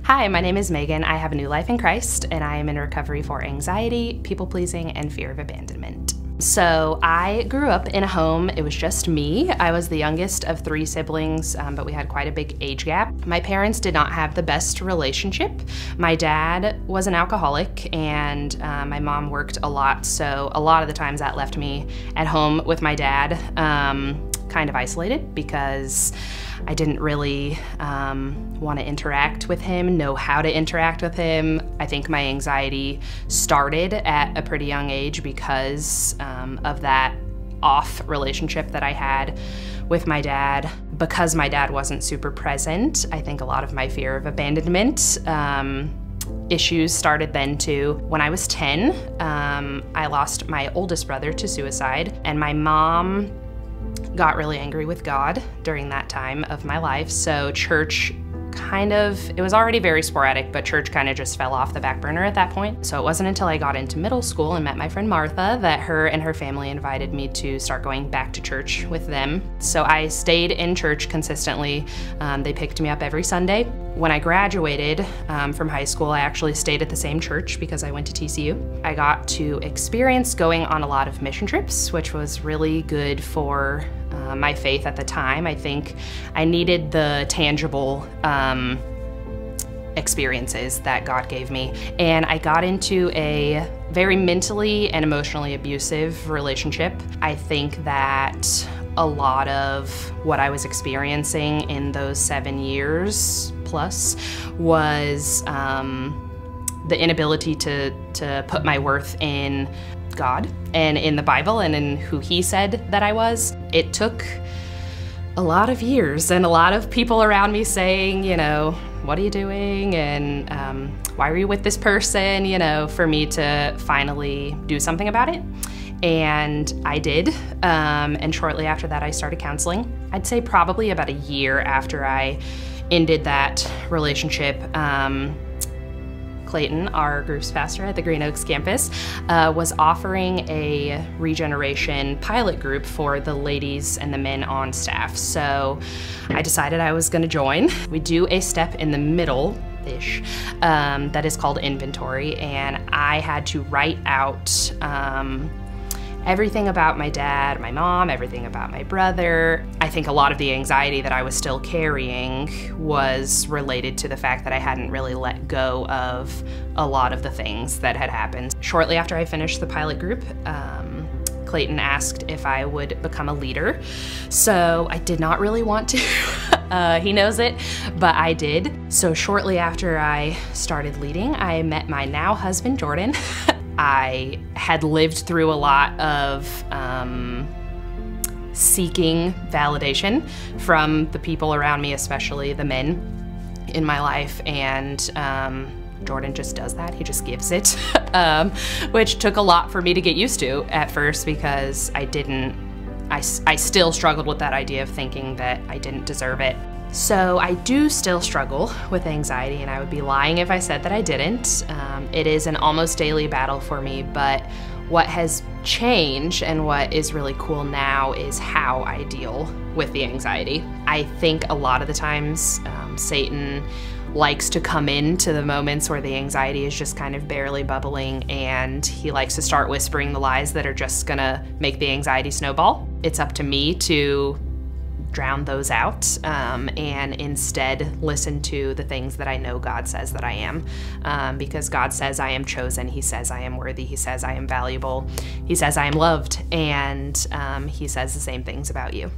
Hi, my name is Megan. I have a new life in Christ, and I am in recovery for anxiety, people-pleasing, and fear of abandonment. So I grew up in a home, it was just me. I was the youngest of 3 siblings, but we had quite a big age gap. My parents did not have the best relationship. My dad was an alcoholic, and my mom worked a lot, so a lot of the times that left me at home with my dad, kind of isolated because I didn't really want to interact with him, know how to interact with him. I think my anxiety started at a pretty young age because of that off relationship that I had with my dad. Because my dad wasn't super present, I think a lot of my fear of abandonment issues started then too. When I was 10, I lost my oldest brother to suicide, and my mom got really angry with God during that time of my life. So church it was already very sporadic, but church kind of just fell off the back burner at that point. So it wasn't until I got into middle school and met my friend Martha that her and her family invited me to start going back to church with them. So I stayed in church consistently. They picked me up every Sunday. When I graduated from high school, I actually stayed at the same church because I went to TCU. I got to experience going on a lot of mission trips, which was really good for my faith at the time. I think I needed the tangible experiences that God gave me. And I got into a very mentally and emotionally abusive relationship. I think that a lot of what I was experiencing in those 7 years plus was the inability to put my worth in God and in the Bible and in who He said that I was. It took a lot of years and a lot of people around me saying, you know, what are you doing? And why are you with this person? You know, for me to finally do something about it. And I did, and shortly after that I started counseling. I'd say probably about a year after I ended that relationship, Clayton, our group's pastor at the Green Oaks campus, was offering a regeneration pilot group for the ladies and the men on staff. So I decided I was gonna join. We do a step in the middle that is called inventory, and I had to write out everything about my dad, my mom, everything about my brother. I think a lot of the anxiety that I was still carrying was related to the fact that I hadn't really let go of a lot of the things that had happened. Shortly after I finished the pilot group, Clayton asked if I would become a leader. So I did not really want to. He knows it, but I did. So shortly after I started leading, I met my now husband, Jordan. I had lived through a lot of seeking validation from the people around me, especially the men in my life, and Jordan just does that. He just gives it, which took a lot for me to get used to at first because I still struggled with that idea of thinking that I didn't deserve it. So I do still struggle with anxiety, and I would be lying if I said that I didn't. It is an almost daily battle for me, but what has changed and what is really cool now is how I deal with the anxiety. I think a lot of the times Satan likes to come into the moments where the anxiety is just kind of barely bubbling, and he likes to start whispering the lies that are just gonna make the anxiety snowball. It's up to me to drown those out and instead listen to the things that I know God says that I am, because God says I am chosen, He says I am worthy, He says I am valuable, He says I am loved, and He says the same things about you.